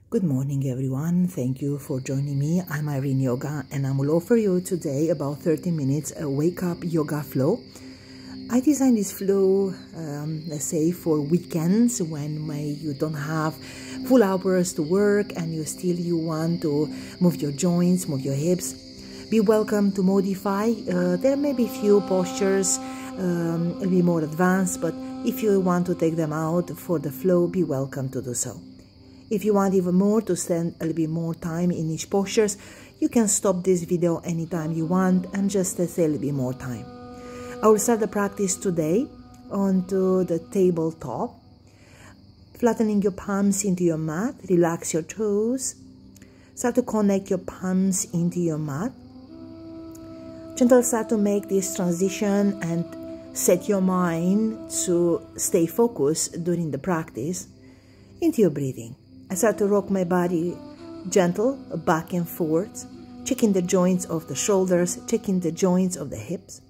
Good morning, everyone. Thank you for joining me. I'm Irene Yoga, and I will offer you today about 30 minutes a wake up yoga flow. I designed this flow, let's say, for weekends when you don't have full hours to work and you want to move your joints, move your hips. Be welcome to modify. There may be few postures, a bit more advanced, but if you want to take them out for the flow, be welcome to do so. If you want even more to spend a little bit more time in each postures, you can stop this video anytime you want and just stay a little bit more time. I will start the practice today onto the tabletop, flattening your palms into your mat, relax your toes, start to connect your palms into your mat. Gentle start to make this transition and set your mind to stay focused during the practice into your breathing. I start to rock my body gentle back and forth, checking the joints of the shoulders, checking the joints of the hips.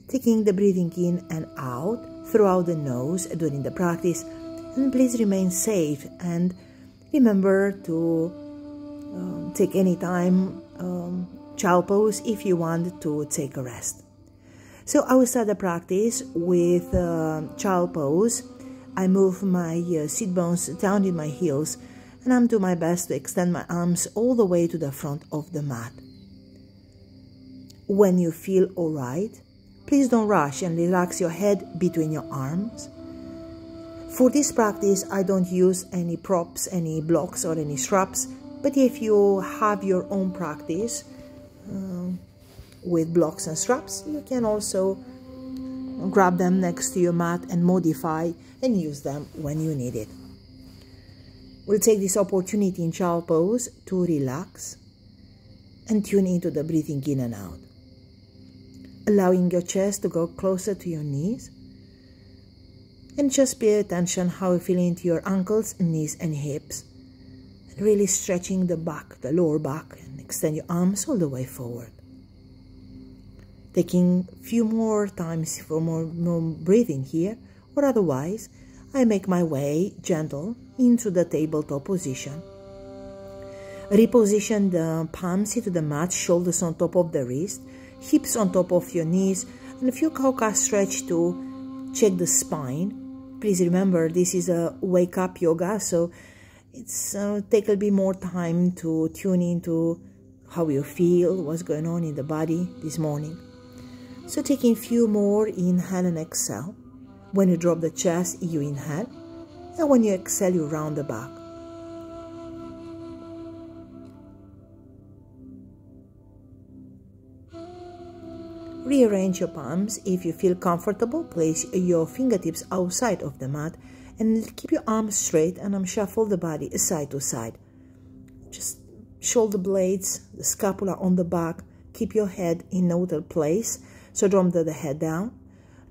Taking the breathing in and out throughout the nose during the practice. And please remain safe and remember to take any time child pose if you want to take a rest. So I will start the practice with child pose. I move my sit bones down in my heels, and I'm doing my best to extend my arms all the way to the front of the mat. When you feel alright, please don't rush and relax your head between your arms. For this practice, I don't use any props, any blocks or any straps, but if you have your own practice with blocks and straps, you can also grab them next to your mat and modify and use them when you need it. We'll take this opportunity in child pose to relax and tune into the breathing in and out. Allowing your chest to go closer to your knees. And just pay attention how you feel into your ankles, knees and hips. And really stretching the back, the lower back, and extend your arms all the way forward. Taking a few more times for more breathing here, or otherwise, I make my way gentle into the tabletop position. Reposition the palms into the mat, shoulders on top of the wrist, hips on top of your knees, and a few kauka stretch to check the spine. Please remember, this is a wake up yoga, so it's take a bit more time to tune into how you feel, what's going on in the body this morning. So taking a few more, inhale and exhale. When you drop the chest, you inhale, and when you exhale, you round the back. Rearrange your palms. If you feel comfortable, place your fingertips outside of the mat and keep your arms straight and shuffle the body side to side. Just shoulder blades, the scapula on the back. Keep your head in neutral place, so drop the head down.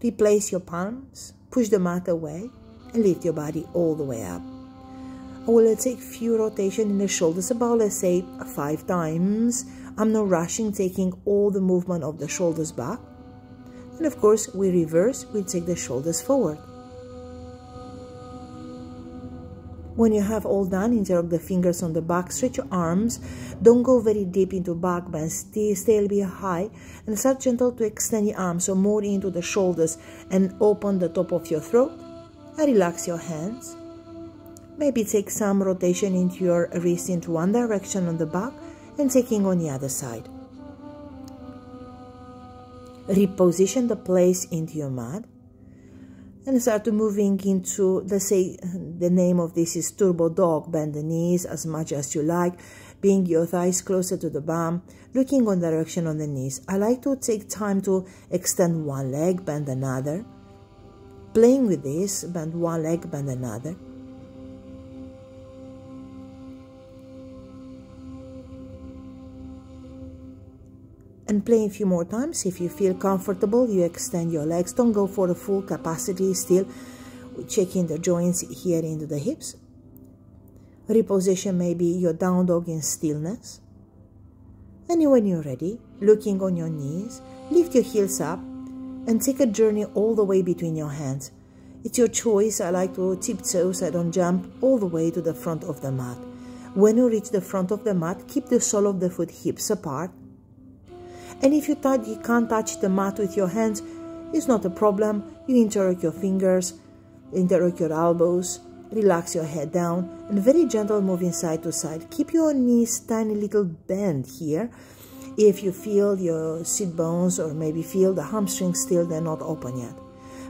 Replace your palms, push the mat away, and lift your body all the way up. I will take a few rotations in the shoulders, about, let's say, 5 times. I'm not rushing, taking all the movement of the shoulders back. And of course, we reverse, we take the shoulders forward. When you have all done, interlock the fingers on the back, stretch your arms, don't go very deep into back bend, stay a little bit high, and start gentle to extend your arms, so more into the shoulders and open the top of your throat, and relax your hands. Maybe take some rotation into your wrist into one direction on the back, and taking on the other side. Reposition the place into your mat. And start to moving into, let's say, the name of this is Turbo Dog. Bend the knees as much as you like, bring your thighs closer to the bum, looking on direction on the knees. I like to take time to extend one leg, bend another. Playing with this, bend one leg, bend another. And play a few more times. If you feel comfortable, you extend your legs. Don't go for the full capacity. Still checking the joints here into the hips. Reposition maybe your down dog in stillness. And when you're ready, looking on your knees, lift your heels up and take a journey all the way between your hands. It's your choice. I like to tiptoe so I don't jump all the way to the front of the mat. When you reach the front of the mat, keep the sole of the foot hips apart. And if you can't touch the mat with your hands, it's not a problem. You interlock your fingers, interlock your elbows, relax your head down, and very gentle moving side to side. Keep your knees tiny little bend here. If you feel your sit bones or maybe feel the hamstrings still, they're not open yet.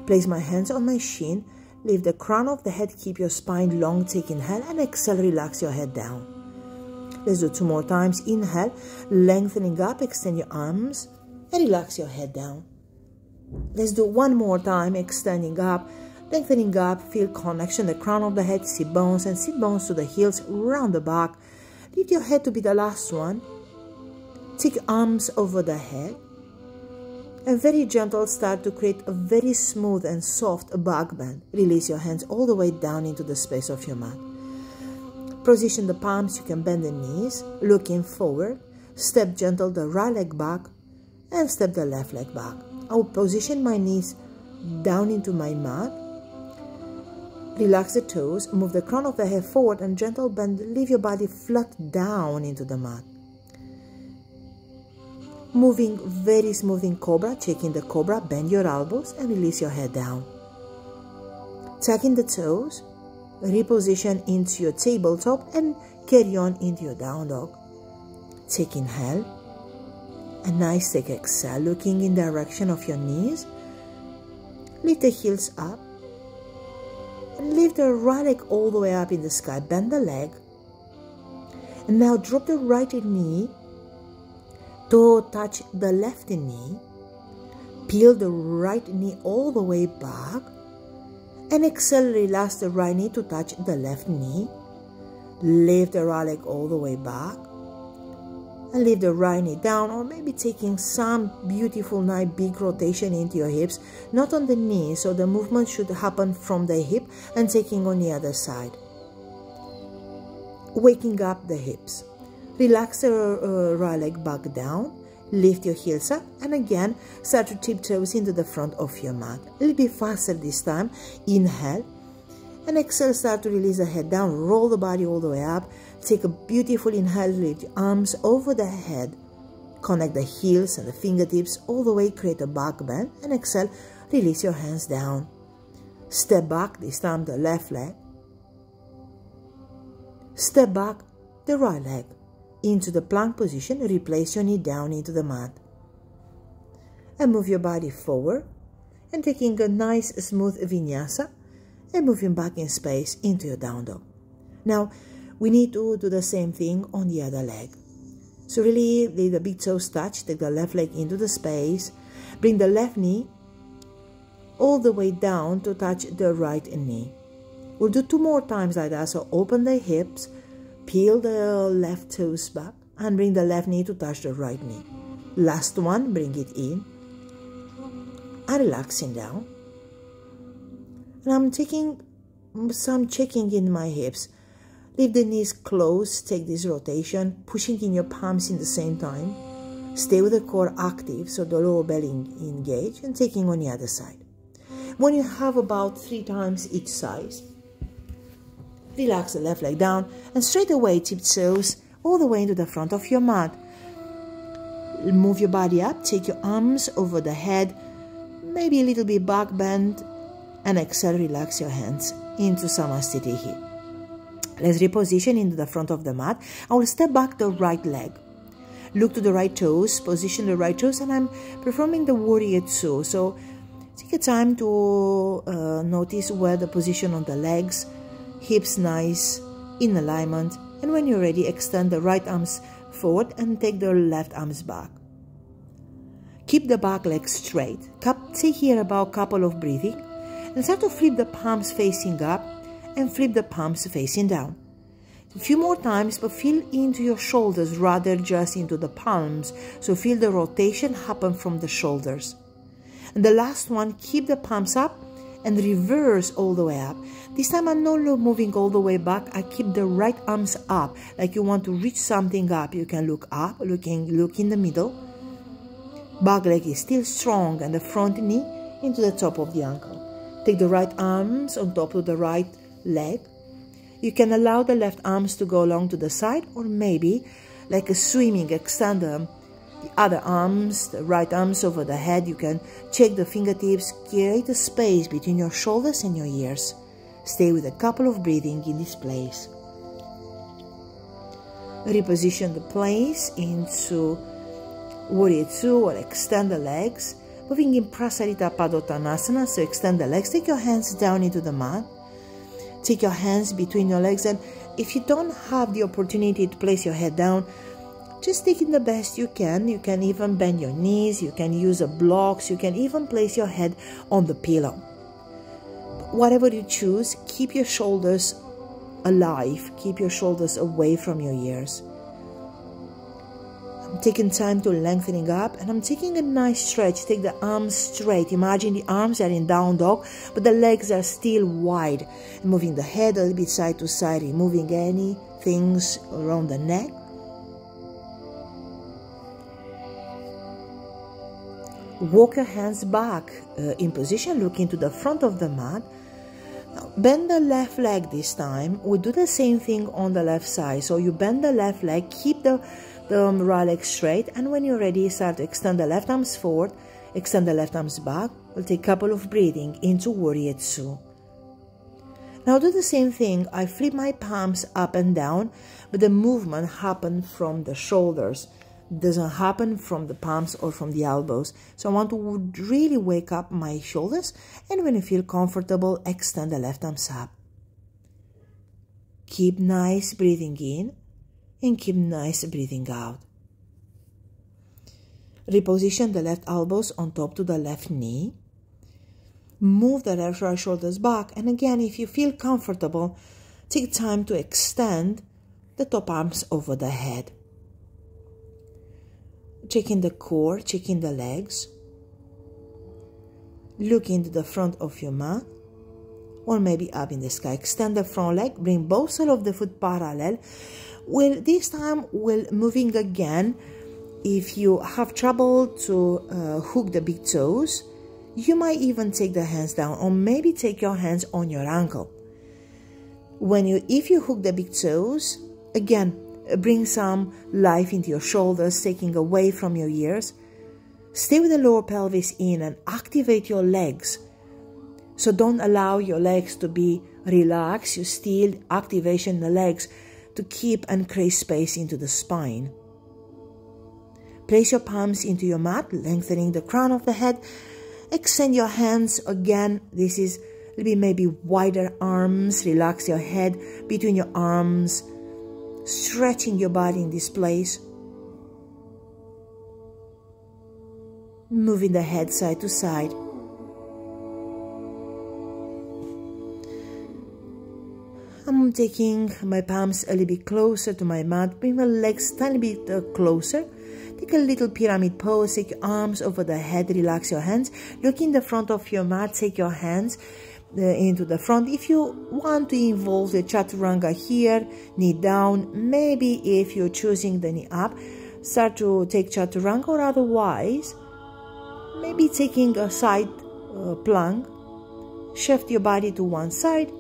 Place my hands on my shin. Lift the crown of the head, keep your spine long, take inhale, and exhale, relax your head down. Let's do 2 more times. Inhale, lengthening up, extend your arms, and relax your head down. Let's do 1 more time, extending up, lengthening up, feel connection, the crown of the head, sit bones, and sit bones to the heels, round the back. Lift your head to be the last one. Take your arms over the head. And very gentle, start to create a very smooth and soft back bend. Release your hands all the way down into the space of your mat. Position the palms, you can bend the knees, looking forward. Step gentle the right leg back and step the left leg back. I will position my knees down into my mat. Relax the toes, move the crown of the head forward and gentle bend. Leave your body flat down into the mat. Moving very smooth in cobra, checking the cobra, bend your elbows and release your head down. Tucking the toes, reposition into your tabletop and carry on into your down dog. Take inhale, a nice take exhale, looking in the direction of your knees. Lift the heels up and lift the right leg all the way up in the sky, bend the leg. And now drop the right knee to touch the left knee, peel the right knee all the way back, and exhale, relax the right knee to touch the left knee. Lift the right leg all the way back, and lift the right knee down, or maybe taking some beautiful, nice big rotation into your hips, not on the knee, so the movement should happen from the hip and taking on the other side. Waking up the hips. Relax the right leg back down, lift your heels up, and again start to tiptoes into the front of your mat. A little bit faster this time. Inhale, and exhale, start to release the head down, roll the body all the way up. Take a beautiful inhale, lift your arms over the head, connect the heels and the fingertips all the way, create a back bend, and exhale, release your hands down. Step back, this time the left leg. Step back, the right leg. Into the plank position, replace your knee down into the mat. And move your body forward and taking a nice smooth vinyasa and moving back in space into your down dog. Now, we need to do the same thing on the other leg. So really, leave the big toes touch, take the left leg into the space, bring the left knee all the way down to touch the right knee. We'll do 2 more times like that, so open the hips, peel the left toes back and bring the left knee to touch the right knee. Last one, bring it in and relaxing down. And I'm taking some checking in my hips. Leave the knees closed, take this rotation, pushing in your palms in the same time. Stay with the core active, so the lower belly engaged, and taking on the other side. When you have about 3 times each size, relax the left leg down and straight away tiptoes all the way into the front of your mat. Move your body up, take your arms over the head, maybe a little bit back bend, and exhale, relax your hands into Samasthiti here. Let's reposition into the front of the mat. I will step back the right leg. Look to the right toes, position the right toes, and I'm performing the Warrior Two. So take your time to notice where the position on the legs, hips nice, in alignment, and when you're ready, extend the right arms forward and take the left arms back. Keep the back leg straight. Take here about a couple of breathing, and start to flip the palms facing up and flip the palms facing down. A few more times, but feel into your shoulders rather just into the palms, so feel the rotation happen from the shoulders. And the last one, keep the palms up and reverse all the way up. This time I'm not moving all the way back. I keep the right arms up, like you want to reach something up. You can look up, look in the middle. Back leg is still strong and the front knee into the top of the ankle. Take the right arms on top of the right leg. You can allow the left arms to go along to the side, or maybe like a swimming, extend the other arms, the right arms over the head. You can check the fingertips, create a space between your shoulders and your ears. Stay with a couple of breathing in this place. Reposition the place into Warrior Two or extend the legs. Moving in Prasarita Padottanasana, so extend the legs. Take your hands down into the mat. Take your hands between your legs, and if you don't have the opportunity to place your head down, just take it the best you can. You can even bend your knees, you can use blocks, you can even place your head on the pillow. Whatever you choose, keep your shoulders alive, keep your shoulders away from your ears. I'm taking time to lengthening up, and I'm taking a nice stretch. Take the arms straight. Imagine the arms are in down dog, but the legs are still wide. Moving the head a little bit side to side, removing any things around the neck. Walk your hands back in position, look into the front of the mat. Now, bend the left leg this time. We do the same thing on the left side. So you bend the left leg, keep the right leg straight, and when you're ready, start to extend the left arms forward, extend the left arms back. We'll take a couple of breathing into Warrior Two. Now do the same thing. I flip my palms up and down, but the movement happens from the shoulders. It doesn't happen from the palms or from the elbows. So I want to really wake up my shoulders, and when you feel comfortable, extend the left arms up. Keep nice breathing in, and keep nice breathing out. Reposition the left elbows on top to the left knee. Move the left right shoulders back, and again, if you feel comfortable, take time to extend the top arms over the head. Checking the core, checking the legs. Look into the front of your mat, or maybe up in the sky. Extend the front leg, bring both soles of the foot parallel. Well, this time we're moving again. If you have trouble to hook the big toes, you might even take the hands down, or maybe take your hands on your ankle. If you hook the big toes, again, bring some life into your shoulders, taking away from your ears. Stay with the lower pelvis in and activate your legs. So don't allow your legs to be relaxed. You still activation in the legs to keep and create space into the spine. Place your palms into your mat, lengthening the crown of the head. Extend your hands again. This is a little bit maybe wider arms. Relax your head between your arms, stretching your body in this place. Moving the head side to side. I'm taking my palms a little bit closer to my mat. Bring my legs a tiny bit closer. Take a little pyramid pose. Take your arms over the head. Relax your hands. Look in the front of your mat. Take your hands into the front. If you want to involve the chaturanga here, knee down. Maybe if you're choosing the knee up, start to take chaturanga, or otherwise, maybe taking a side plank. Shift your body to one side,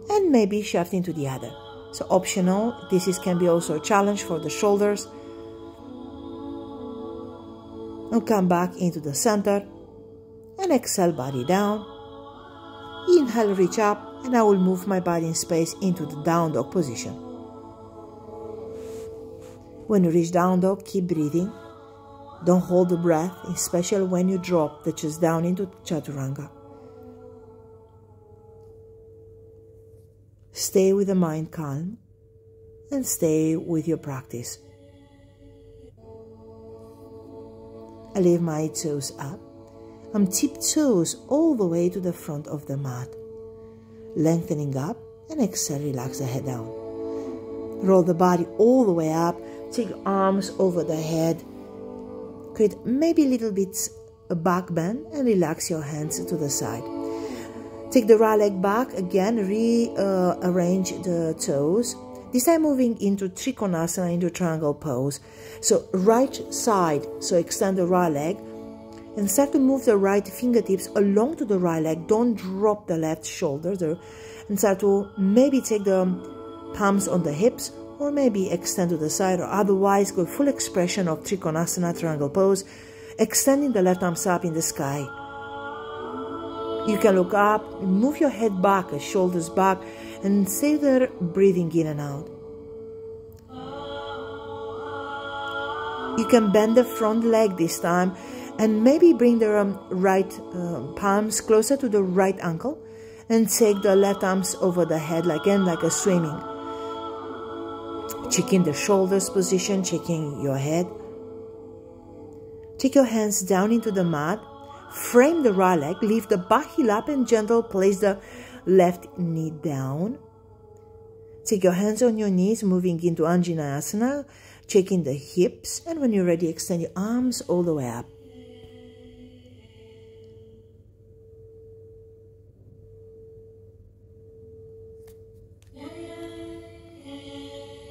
and maybe shifting to the other. So optional. This can be also a challenge for the shoulders. And come back into the center, and exhale, body down. Inhale, reach up, and I will move my body in space into the down dog position. When you reach down dog, keep breathing. Don't hold the breath, especially when you drop the chest down into chaturanga. Stay with the mind calm, and stay with your practice. I leave my toes up. I'm tiptoes all the way to the front of the mat. Lengthening up, and exhale, relax the head down. Roll the body all the way up. Take your arms over the head. Create maybe a little bit a back bend, and relax your hands to the side. Take the right leg back again, rearrange the toes. This time moving into Trikonasana, into triangle pose. So right side, so extend the right leg. And start to move the right fingertips along to the right leg. Don't drop the left shoulder there. And start to maybe take the palms on the hips, or maybe extend to the side, or otherwise go full expression of Trikonasana, triangle pose, extending the left arms up in the sky. You can look up, move your head back, shoulders back, and stay there breathing in and out. You can bend the front leg this time and maybe bring the right palms closer to the right ankle and take the left arms over the head again like a swimming. Checking the shoulders position, checking your head. Take your hands down into the mat, frame the right leg, lift the back heel up and gentle place the left knee down. Take your hands on your knees, moving into Anjaneyasana, checking the hips, and when you're ready, extend your arms all the way up.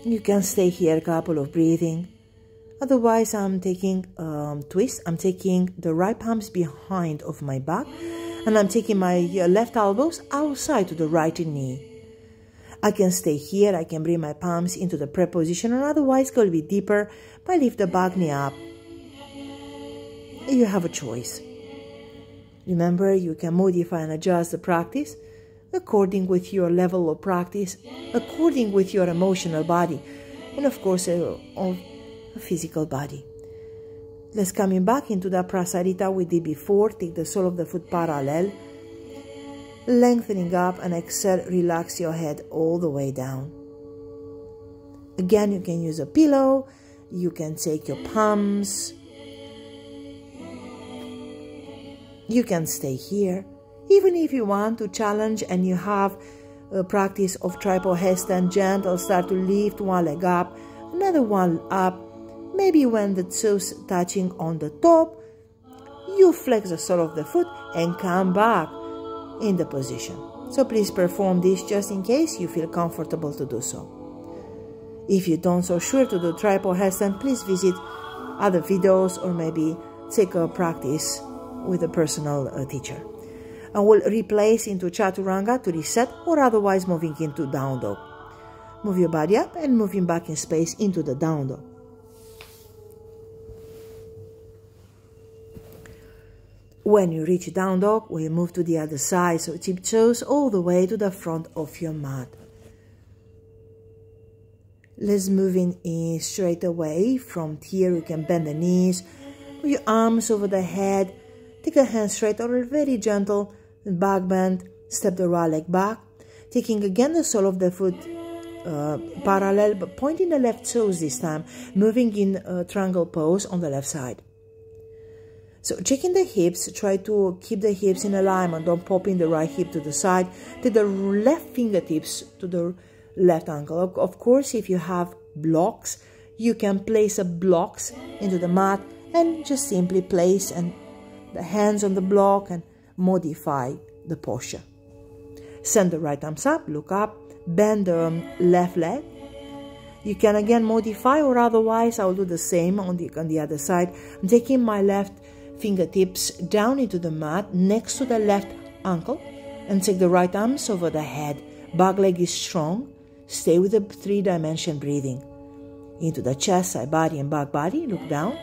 You can stay here a couple of breathing. Otherwise, I'm taking twist. I'm taking the right palms behind of my back, and I'm taking my left elbows outside to the right knee. I can stay here. I can bring my palms into the prayer position, or otherwise go a bit deeper by lift the back knee up. You have a choice. Remember, you can modify and adjust the practice according with your level of practice, according with your emotional body, and of course, of a physical body. Let's coming back into the Prasarita we did before. Take the sole of the foot parallel, lengthening up, and exhale, relax your head all the way down. Again, you can use a pillow, you can take your palms, you can stay here. Even if you want to challenge and you have a practice of tripod headstand, gentle, start to lift one leg up, another one up. Maybe when the toes touching on the top, you flex the sole of the foot and come back in the position. So please perform this just in case you feel comfortable to do so. If you don't so sure to do tripod headstand, please visit other videos or maybe take a practice with a personal teacher. I will replace into Chaturanga to reset, or otherwise moving into down dog. Move your body up and moving back in space into the down dog. When you reach down dog, we move to the other side, so tiptoes all the way to the front of your mat. Let's move in straight away. From here, you can bend the knees, with your arms over the head. Take the hands straight or very gentle, back bend, step the right leg back, taking again the sole of the foot parallel, but pointing the left toes this time, moving in a triangle pose on the left side. So checking the hips, try to keep the hips in alignment, don't pop in the right hip to the side, take the left fingertips to the left ankle. Of course, if you have blocks, you can place a blocks into the mat and just simply place and the hands on the block and modify the posture. Send the right arms up, look up, bend the left leg. You can again modify, or otherwise I'll do the same on the other side. I'm taking my left fingertips down into the mat next to the left ankle and take the right arms over the head. Back leg is strong. Stay with the 3-dimension breathing. Into the chest, side body and back body. Look down.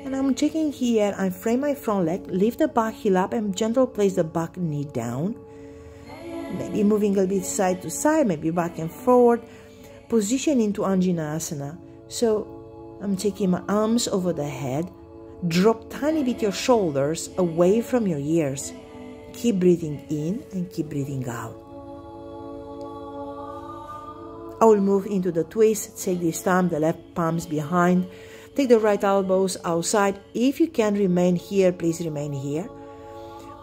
And I'm checking here, I frame my front leg, lift the back heel up and gentle place the back knee down. Maybe moving a bit side to side, maybe back and forward. Position into Anjaneyasana. So I'm taking my arms over the head. Drop tiny bit your shoulders away from your ears. Keep breathing in and keep breathing out. I will move into the twist. Take this time the left palms behind. Take the right elbows outside. If you can remain here, please remain here.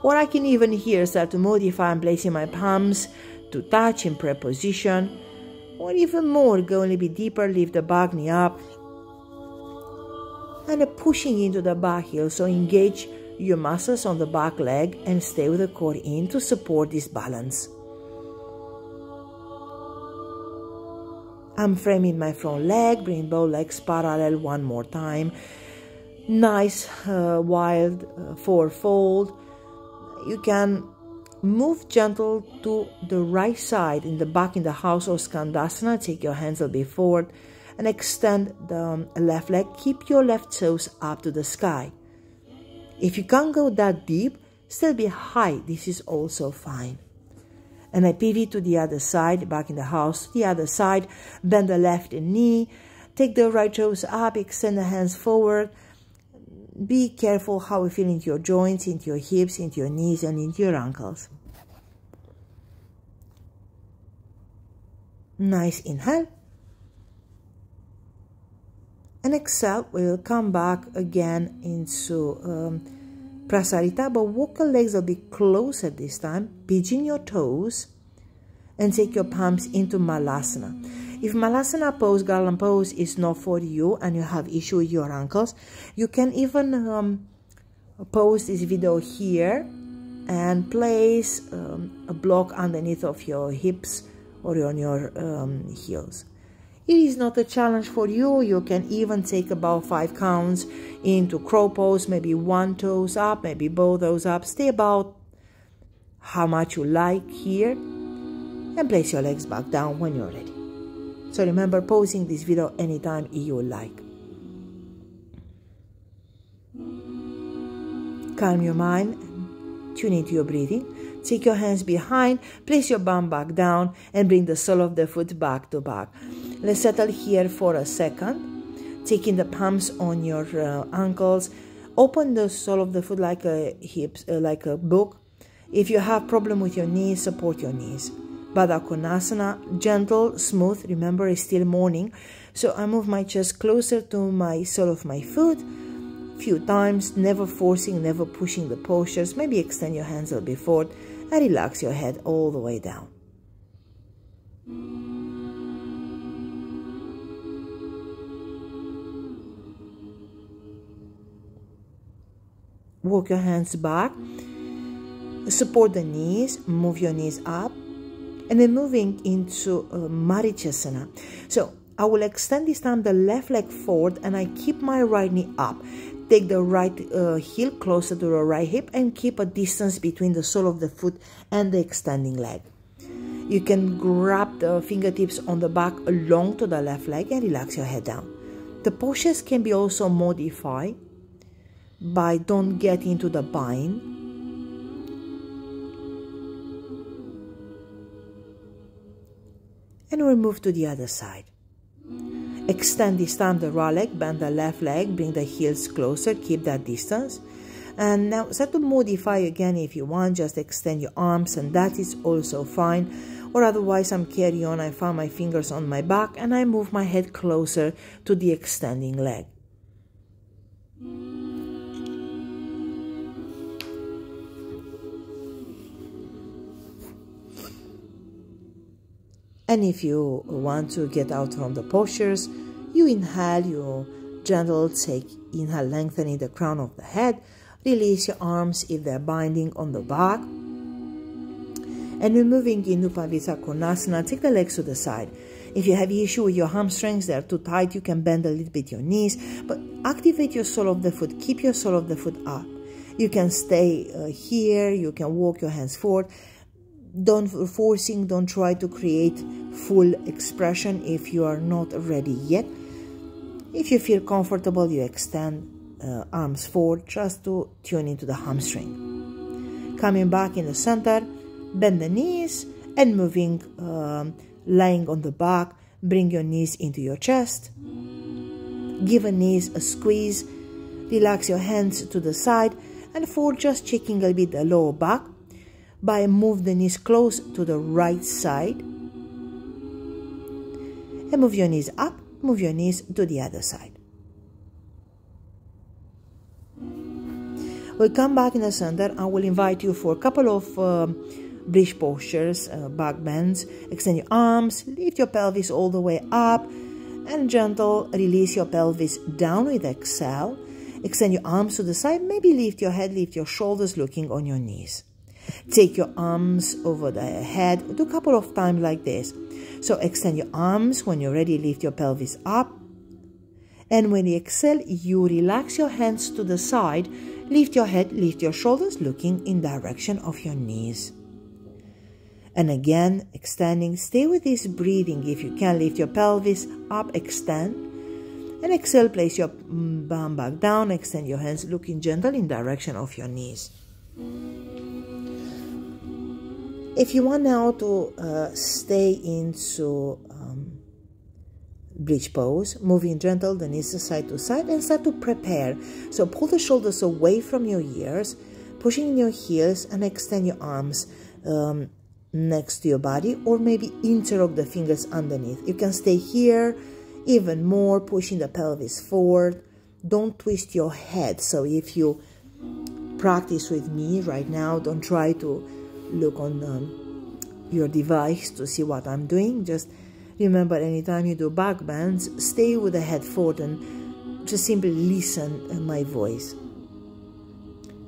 Or I can even here start to modify and placing my palms to touch in prayer position. Or even more, go a little bit deeper, lift the back knee up. And pushing into the back heel, so engage your muscles on the back leg and stay with the core in to support this balance. I'm framing my front leg, bring both legs parallel one more time. nice wild four-fold. You can move gentle to the right side in the back in the house or Skandasana. Take your hands a little bit forward and extend the left leg. Keep your left toes up to the sky. If you can't go that deep, still be high. This is also fine. And I pivot to the other side, back in the house, the other side. Bend the left knee. Take the right toes up, extend the hands forward. Be careful how you feel into your joints, into your hips, into your knees, and into your ankles. Nice inhale. And exhale, we'll come back again into Prasarita, but walk your legs a bit closer this time. Pigeon your toes and take your palms into Malasana. If Malasana pose, garland pose is not for you and you have issue with your ankles, you can even pause this video here and place a block underneath of your hips or on your heels. It is not a challenge for you. You can even take about 5 counts into crow pose, maybe one toes up, maybe both toes up. Stay about how much you like here and place your legs back down when you're ready. So remember, pausing this video anytime you like. Calm your mind, tune into your breathing. Take your hands behind, place your bum back down and bring the sole of the foot back to back. Let's settle here for a second. Taking the palms on your ankles. Open the sole of the foot like a book. If you have problem with your knees, support your knees. Baddha Konasana, gentle, smooth. Remember, it's still morning. So I move my chest closer to my sole of my foot. Few times, never forcing, never pushing the postures. Maybe extend your hands a little bit forward and relax your head all the way down. Walk your hands back, support the knees, move your knees up, and then moving into Marichasana. So I will extend this time the left leg forward and I keep my right knee up. Take the right heel closer to the right hip and keep a distance between the sole of the foot and the extending leg. You can grab the fingertips on the back along to the left leg and relax your head down. The postures can be also modified by don't get into the bind. And we'll move to the other side. Extend this time the right leg, bend the left leg, bring the heels closer, keep that distance. And now start to modify again if you want, just extend your arms and that is also fine. Or otherwise I'm carry on, I found my fingers on my back and I move my head closer to the extending leg. And if you want to get out from the postures, you inhale, you gentle take inhale, lengthening the crown of the head, release your arms if they're binding on the back. And we're moving into Pavitra Konasana, take the legs to the side. If you have issue with your hamstrings, they're too tight, you can bend a little bit your knees, but activate your sole of the foot, keep your sole of the foot up. You can stay here, you can walk your hands forward. Don't try to create full expression if you are not ready yet. If you feel comfortable, you extend arms forward just to tune into the hamstring. Coming back in the center, bend the knees and moving, lying on the back, bring your knees into your chest. Give your knees a squeeze, relax your hands to the side and forward, just checking a bit the lower back. By move the knees close to the right side and move your knees up, move your knees to the other side. We'll come back in the center. I will invite you for a couple of bridge postures, back bends. Extend your arms, lift your pelvis all the way up and gentle release your pelvis down with exhale. Extend your arms to the side, maybe lift your head, lift your shoulders looking on your knees. Take your arms over the head. Do a couple of times like this. So extend your arms. When you're ready, lift your pelvis up. And when you exhale, you relax your hands to the side, lift your head, lift your shoulders, looking in direction of your knees. And again, extending, stay with this breathing. If you can, lift your pelvis up, extend. And exhale, place your bum back down, extend your hands, looking gentle in direction of your knees. If you want now to stay into bridge pose, moving gentle, the knees side to side, and start to prepare. So pull the shoulders away from your ears, pushing in your heels, and extend your arms next to your body, or maybe interlock the fingers underneath. You can stay here even more, pushing the pelvis forward. Don't twist your head. So if you practice with me right now, don't try to look on your device to see what I'm doing. Just remember, anytime you do back bends, stay with the head forward and just simply listen to my voice.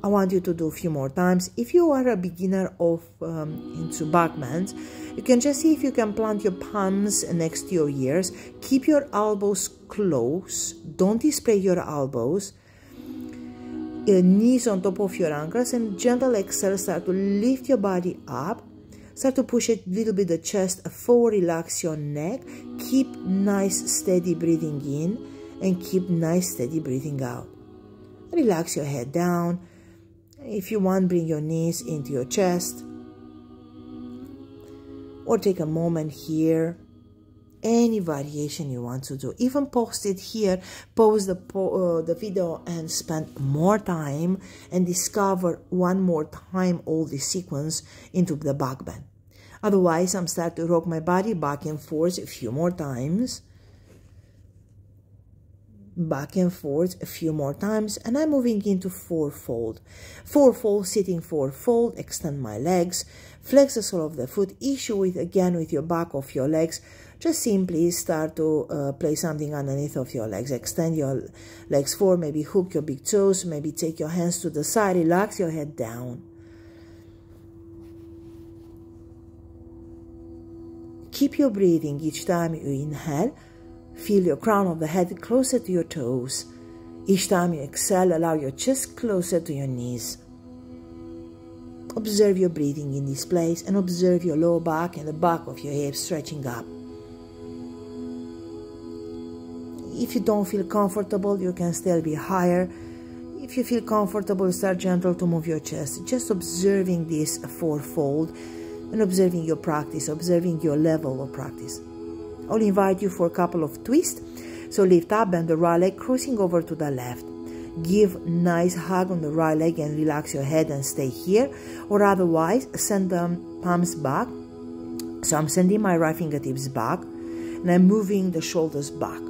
I want you to do a few more times. If you are a beginner into back bends, you can just see if you can plant your palms next to your ears. Keep your elbows close. Don't display your elbows. Your knees on top of your ankles, and gentle exhale. Start to lift your body up. Start to push a little bit the chest forward. Relax your neck. Keep nice steady breathing in and keep nice steady breathing out. Relax your head down. If you want, bring your knees into your chest, or take a moment here. Any variation you want to do. Even post it here, pause the video and spend more time and discover one more time all the sequence into the back bend. Otherwise, I'm starting to rock my body back and forth a few more times. Back and forth a few more times, and I'm moving into four-fold. Four-fold, sitting four-fold, extend my legs, flex the sole of the foot, issue with again with your back of your legs. Just simply start to place something underneath of your legs. Extend your legs forward, maybe hook your big toes, maybe take your hands to the side, relax your head down. Keep your breathing each time you inhale. Feel your crown of the head closer to your toes. Each time you exhale, allow your chest closer to your knees. Observe your breathing in this place and observe your lower back and the back of your hips stretching up. If you don't feel comfortable, you can still be higher. If you feel comfortable, start gentle to move your chest. Just observing this fourfold and observing your practice, observing your level of practice. I'll invite you for a couple of twists. So lift up, bend the right leg, crossing over to the left. Give nice hug on the right leg and relax your head and stay here. Or otherwise, send the palms back. So I'm sending my right fingertips back and I'm moving the shoulders back.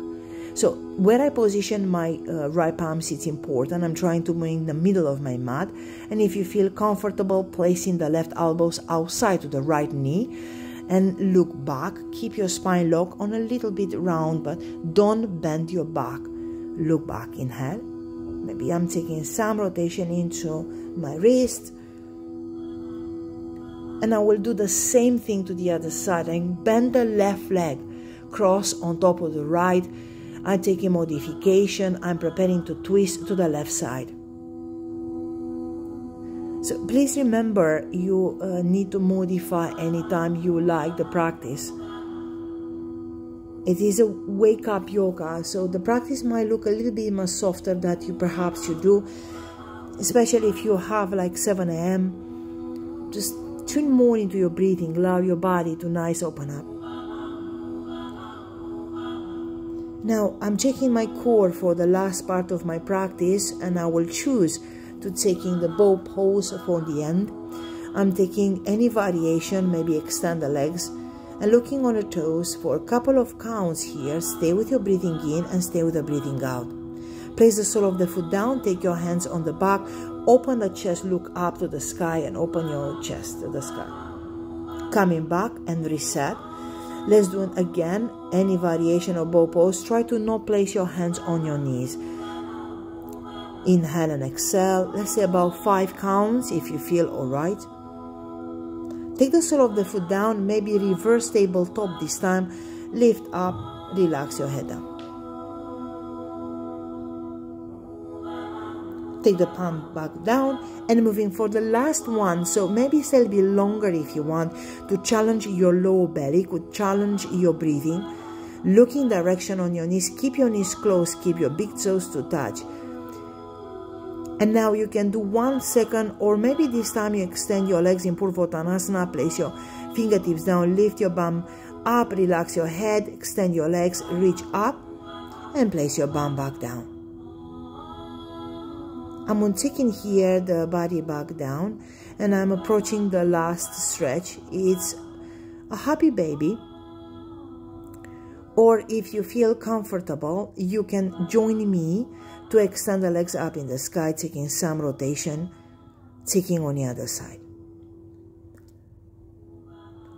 So where I position my right palms, it's important. I'm trying to move in the middle of my mat. And if you feel comfortable, placing the left elbows outside to the right knee. And look back, keep your spine locked on a little bit round, but don't bend your back. Look back, inhale. Maybe I'm taking some rotation into my wrist. And I will do the same thing to the other side. I bend the left leg, cross on top of the right. I'm taking modification. I'm preparing to twist to the left side. So please remember, you need to modify anytime you like the practice. It is a wake-up yoga, so the practice might look a little bit more softer than perhaps you do, especially if you have like 7 a.m. Just tune more into your breathing, allow your body to nice open up. Now I'm checking my core for the last part of my practice, and I will choose to taking the bow pose for the end. I'm taking any variation, maybe extend the legs and looking on the toes for a couple of counts here. Stay with your breathing in and stay with the breathing out. Place the sole of the foot down, take your hands on the back, open the chest, look up to the sky and open your chest to the sky. Coming back and reset. Let's do it again, any variation of bow pose. Try to not place your hands on your knees. Inhale and exhale. Let's say about 5 counts if you feel alright. Take the sole of the foot down, maybe reverse tabletop this time. Lift up, relax your head down. Take the palm back down and moving for the last one. So maybe it's a little bit longer if you want to challenge your lower belly, could challenge your breathing. Looking direction on your knees, keep your knees closed, keep your big toes to touch. And now you can do 1 second, or maybe this time you extend your legs in Purvottanasana, place your fingertips down, lift your bum up, relax your head, extend your legs, reach up, and place your bum back down. I'm taking here the body back down, and I'm approaching the last stretch. It's a happy baby. Or if you feel comfortable, you can join me to extend the legs up in the sky, taking some rotation, taking on the other side.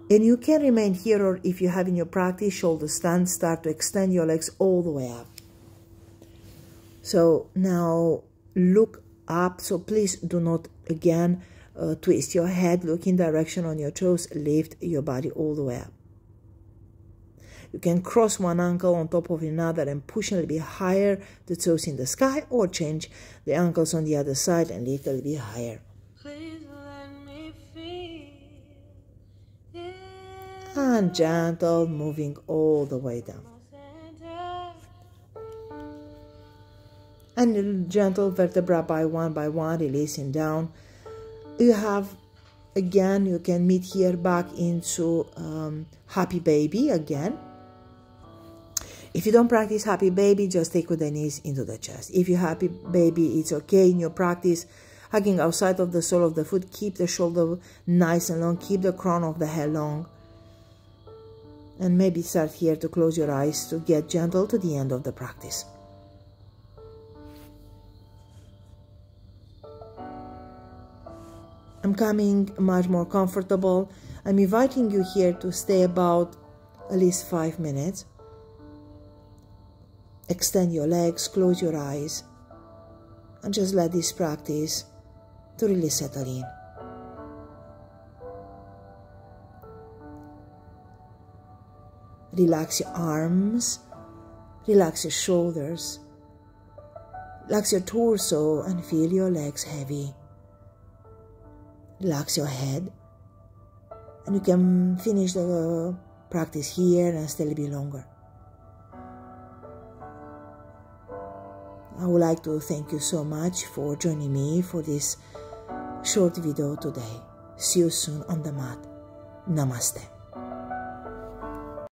And you can remain here, or if you have in your practice shoulder stand, start to extend your legs all the way up. So now look up, so please do not again twist your head, look in direction on your toes, lift your body all the way up. You can cross one ankle on top of another and push a little bit higher, the toes in the sky, or change the ankles on the other side and lift a little bit higher. Please let me feel it. And gentle, moving all the way down. And gentle vertebra by one, releasing down. You have, again, you can meet here back into happy baby again. If you don't practice happy baby, just take with the knees into the chest. If you're happy baby, it's okay in your practice. Hugging outside of the sole of the foot, keep the shoulder nice and long, keep the crown of the head long. And maybe start here to close your eyes to get gentle to the end of the practice. I'm coming much more comfortable. I'm inviting you here to stay about at least 5 minutes. Extend your legs, close your eyes, and just let this practice to really settle in. Relax your arms, relax your shoulders, relax your torso and feel your legs heavy. Relax your head, and you can finish the practice here and stay a little bit longer. I would like to thank you so much for joining me for this short video today. See you soon on the mat. Namaste.